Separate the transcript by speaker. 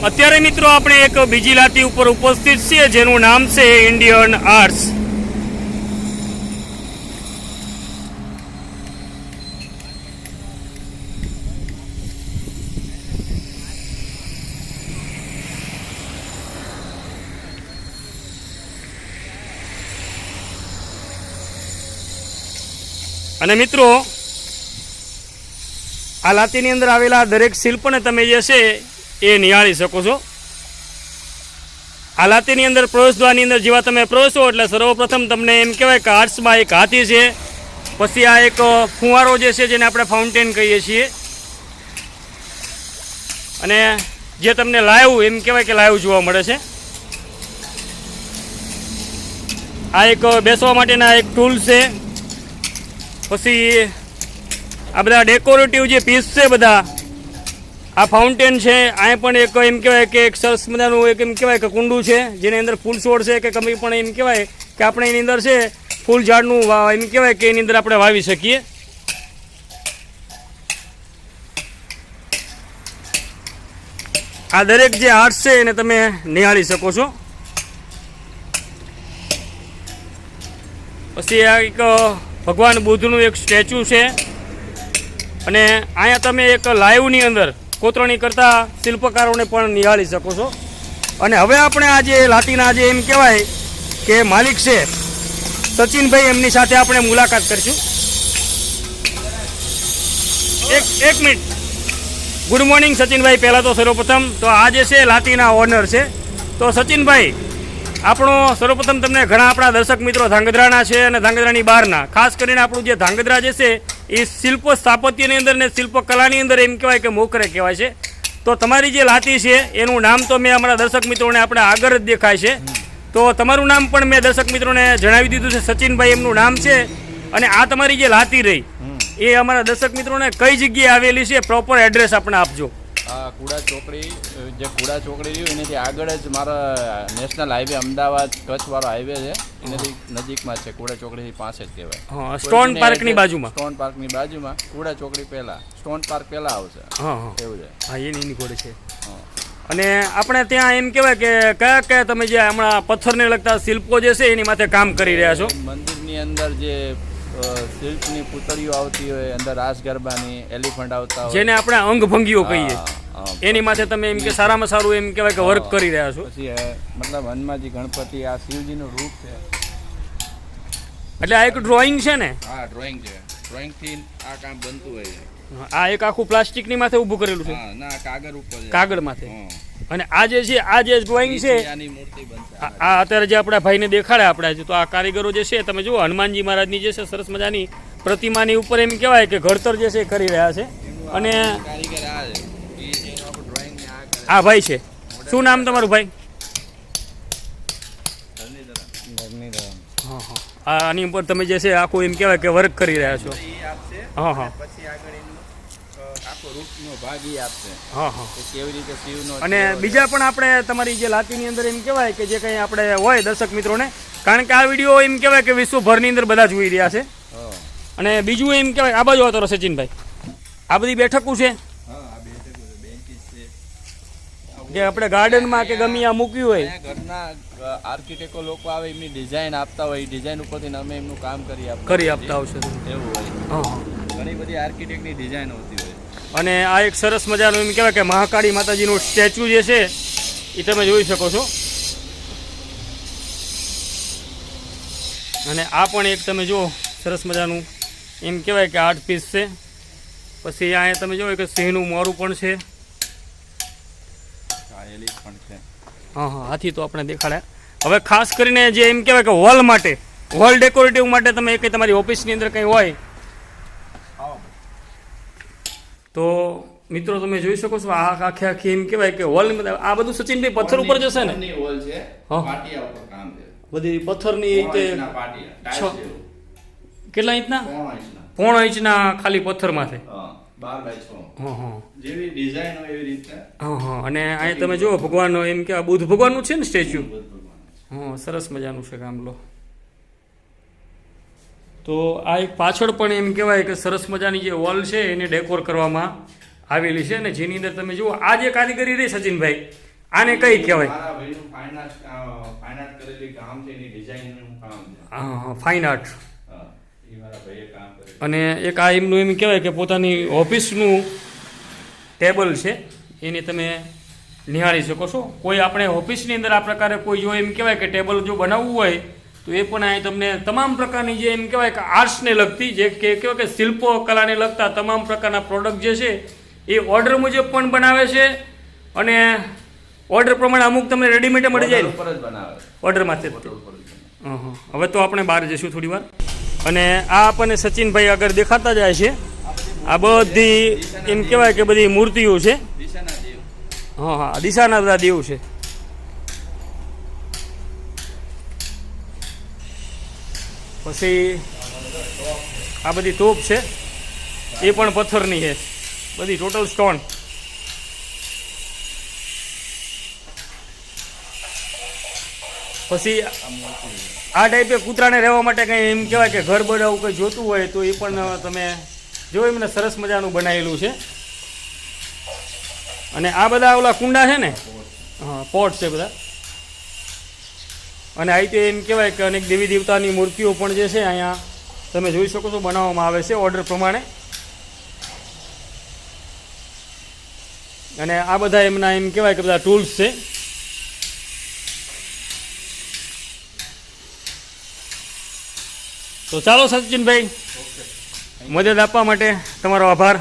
Speaker 1: અત્યારે મિત્રો આપણે એક બીજી લાતી ઉપર ઉપસ્થિત છીએ જેનું નામ છે ઇન્ડિયન આર્ટ્સ। અને મિત્રો આ લાતીની અંદર આવેલા દરેક શિલ્પને તમે જે છે એ નિહાળી શકો છો। આ લાતીની અંદર પ્રવેશદ્વારની અંદર જેવા તમે પ્રવેશો એટલે સર્વપ્રથમ તમને એમ કહેવાય કે આર્ટ્સમાં એક હાથી છે, પછી આ એક ફુવારો જે છે જેને આપણે ફાઉન્ટેન કહીએ છીએ, અને જે તમને લાઈવ એમ કહેવાય કે લાઈવ જોવા મળે છે। આ એક બેસવા માટેના એક ટૂલ છે, પછી આ બધા ડેકોરેટિવ જે પીસ છે બધા, આ ફાઉન્ટેન છે, અહીં પણ એક એમ કહેવાય કે એક સરસ મજાનું એક એમ કહેવાય કે કુંડું છે જેની અંદર ફૂલ છોડ છે કે કંઈ પણ એમ કહેવાય કે આપણે એની અંદર છે ફૂલ ઝાડનું એમ કહેવાય કે એની અંદર આપણે વાવી શકીએ। આ દરેક જે આર્ટ્સ છે એને તમે નિહાળી શકો છો। પછી આ એક ભગવાન બુદ્ધનું એક સ્ટેચ્યુ છે, અને અહીંયા તમે એક લાઈવની અંદર કોતરણી કરતા શિલ્પકારોને પણ નિહાળી શકો છો। અને હવે આપણે આ જે લાતીના જે એમ કહેવાય કે માલિક છે સચિનભાઈ, એમની સાથે આપણે મુલાકાત કરીશું। એક મિનિટ। Good morning સચિનભાઈ। પહેલાં તો સર્વપ્રથમ તો આ જે છે લાતીના ઓનર છે, તો સચિનભાઈ આપણો સર્વપ્રથમ તમને ઘણા આપણા દર્શક મિત્રો ધાંગધ્રાના છે અને ધાંગધ્રાની બહારના, ખાસ કરીને આપણું જે ધાંગધ્રા જે છે એ શિલ્પ સ્થાપત્યની અંદર ને શિલ્પકલાની અંદર એમ કહેવાય કે મોખરે કહેવાય છે। તો તમારી જે લાતી છે એનું નામ તો મેં અમારા દર્શક મિત્રોને આપણે આગળ જ દેખાય છે, તો તમારું નામ પણ મેં દર્શક મિત્રોને જણાવી દીધું છે, સચિનભાઈ એમનું નામ છે। અને આ તમારી જે લાતી રહી એ અમારા દર્શક મિત્રોને કઈ જગ્યાએ આવેલી છે, પ્રોપર એડ્રેસ આપણે આપજો।
Speaker 2: આ કુડા ચોકડી, જે કુડા ચોકડી રહ્યું એનાથી આગળ જ મારા નેશનલ હાઈવે અમદાવાદ કચ્છ વાળો હાઈવે છે, એનાથી નજીકમાં છે, કુડા ચોકડીથી પાસે જ કહેવાય।
Speaker 1: હા, સ્ટોન પાર્કની બાજુમાં,
Speaker 2: સ્ટોન પાર્કની બાજુમાં, કુડા ચોકડી પહેલા, સ્ટોન પાર્ક પહેલા આવશે।
Speaker 1: હા હા
Speaker 2: એવું છે।
Speaker 1: હા, એની ઘોડે છે। અને આપણે ત્યાં એમ કહેવાય કે કયા કયા તમે જે હમણાં પથ્થરને લગતા શિલ્પો જે છે એની માથે કામ કરી રહ્યા છો?
Speaker 2: મંદિરની અંદર જે શિલ્પની પુતળીઓ આવતી હોય, અંદર રાસ ગરબાની એલિફન્ટ આવતા હોય,
Speaker 1: જેને આપણે અંગભંગીઓ કહીએ, એની માથે તમે એમ કે સારામાં સારું એમ કહેવાય કે વર્ક કરી રહ્યા છો।
Speaker 2: પછી મતલબ હનુમાનજી, ગણપતિ, આ શિવજીનું રૂપ છે,
Speaker 1: એટલે આ એક ડ્રોઈંગ છે ને?
Speaker 2: હા, ડ્રોઈંગ છે, ડ્રોઈંગથી આ કામ બનતું હોય છે।
Speaker 1: આ એક આખું પ્લાસ્ટિકની માથે ઊભું કરેલું છે?
Speaker 2: હા, ના, કાગળ ઉપર,
Speaker 1: કાગળ માથે। અને આ જે છે, આ જે ડ્રોઈંગ છે, આ અત્યારે જે આપણા ભાઈને દેખાડે આપણે, તો આ કારીગરો જે છે તમે જુઓ, હનુમાનજી મહારાજની જે છે સરસ મજાની પ્રતિમાની ઉપર એમ કહેવાય કે ઘડતર જે છે એ કરી રહ્યા છે। અને આ ભાઈ છે, શું નામ તમારું ભાઈ? હા હા, આની ઉપર તમે જે છે આખું એમ કહેવાય કે વર્ક કરી રહ્યા છો? હા હા, હા હા। અને બીજા પણ આપણે તમારી જે લાતીની અંદર એમ કહેવાય કે જે કંઈ આપણે હોય દર્શક મિત્રોને, કારણ કે આ વિડીયો એમ કહેવાય કે વિશ્વભરની અંદર બધા જોઈ રહ્યા છે। અને બીજું એમ કહેવાય, આ બાજુ હતો સચિનભાઈ, આ બધી બેઠકો છે જે આપણે ગાર્ડનમાં કે ગમે આ મૂક્યું હોય,
Speaker 2: ઘરના આર્કિટેક્ટો લોકો આવે એમની ડિઝાઇન આપતા હોય, ડિઝાઇન ઉપરથી અમે એમનું કામ કરી
Speaker 1: આપતા આવશે
Speaker 2: એવું હોય।
Speaker 1: હા,
Speaker 2: ઘણી બધી આર્કિટેક્ટની ડિઝાઇન હોતી હોય।
Speaker 1: અને આ એક સરસ મજાનું એમ કહેવાય કે મહાકાળી માતાજીનું સ્ટેચ્યુ જે છે એ તમે જોઈ શકો છો। અને આ પણ એક તમે જુઓ સરસ મજાનું એમ કહેવાય કે આર્ટ પીસ છે। પછી અહીંયા તમે જુઓ કે સિંહનું મોરું પણ છે। હા હા, હાથી તો આપણે દેખાડ્યા। હવે ખાસ કરીને જે એમ કહેવાય કે વોલ માટે, વોલ ડેકોરેટિવ માટે તમે કંઈ તમારી ઓફિસની અંદર કંઈ હોય તો મિત્રો તમે જોઈ શકો છો, આ આખે આખી એમ કહેવાય કે વોલ, આ બધું સચિનભાઈ પથ્થર ઉપર જશે ને? બધી પથ્થરની કેટલા ઇંચના? 1.5 ઇંચના ખાલી પથ્થર માથે। હા હા, અને અહીં તમે જુઓ ભગવાન એમ કે બુદ્ધ ભગવાનનું છે ને સ્ટેચ્યુ? હા, સરસ મજાનું છે કામ લો। તો આ એક પાછળ પણ એમ કહેવાય કે સરસ મજાની જે વોલ છે એને ડેકોર કરવામાં આવેલી છે, અને જેની અંદર તમે જુઓ આ જે કારીગરી રહી સચિનભાઈ, આને કઈ કહેવાય?
Speaker 2: મારા ભાઈનું ફાઇન આર્ટ કરેલી કામ છે, એની ડિઝાઇનનું કામ છે.
Speaker 1: હા, ફાઇન આર્ટ.
Speaker 2: હા, એ મારા ભાઈએ કામ કરેલું.
Speaker 1: અને એક આ એમનું એમ કહેવાય કે પોતાની ઓફિસનું ટેબલ છે, એને તમે નિહાળી શકો છો. કોઈ આપણે ઓફિસની અંદર આ પ્રકારે કોઈ જો એમ કહેવાય કે ટેબલ જો બનાવવું હોય તો એ પણ અહીં તમને તમામ પ્રકારની જે એમ કહેવાય કે આર્ટ્સને લગતી જે કે કહેવાય કે શિલ્પો કલાને લગતા તમામ પ્રકારના પ્રોડક્ટ જે છે એ ઓર્ડર મુજબ પણ બનાવે છે, અને ઓર્ડર પ્રમાણે અમુક તમને રેડીમેડ મળી જાય
Speaker 2: ઉપર જ બનાવે છે.
Speaker 1: ઓર્ડરમાંથી જ.
Speaker 2: ઉપર જ બનાવે.
Speaker 1: હવે તો આપણે બહાર જઈશું થોડી વાર. અને આ આપણને સચિનભાઈ આગળ દેખાતા જાય છે. આ બધી એમ કહેવાય કે બધી મૂર્તિઓ છે.
Speaker 2: દિશાના દેવ.
Speaker 1: હા, દિશાના બધા દેવ છે. પછી આ બધી તોપ છે, એ પણ પથ્થરની છે, બધી ટોટલ સ્ટોન. પછી આ ટાઈપે કૂતરાને રહેવા માટે કંઈ એમ કહેવાય કે ઘર બનાવવું કંઈ જોતું હોય તો એ પણ તમે જો એમને સરસ મજાનું બનાવેલું છે. અને આ બધા ઓલા કુંડા છે ને, હા, પોટ છે બધા. અને અહીં તો એમ કહેવાય કે અનેક દેવી દેવતાની મૂર્તિઓ પણ જે છે અહીંયા તમે જોઈ શકો છો બનાવવામાં આવે છે ઓર્ડર પ્રમાણે. અને આ બધા એમના એમ કહેવાય કે બધા ટૂલ્સ છે. તો ચાલો સચિનભાઈ, મદદ આપવા માટે તમારો આભાર.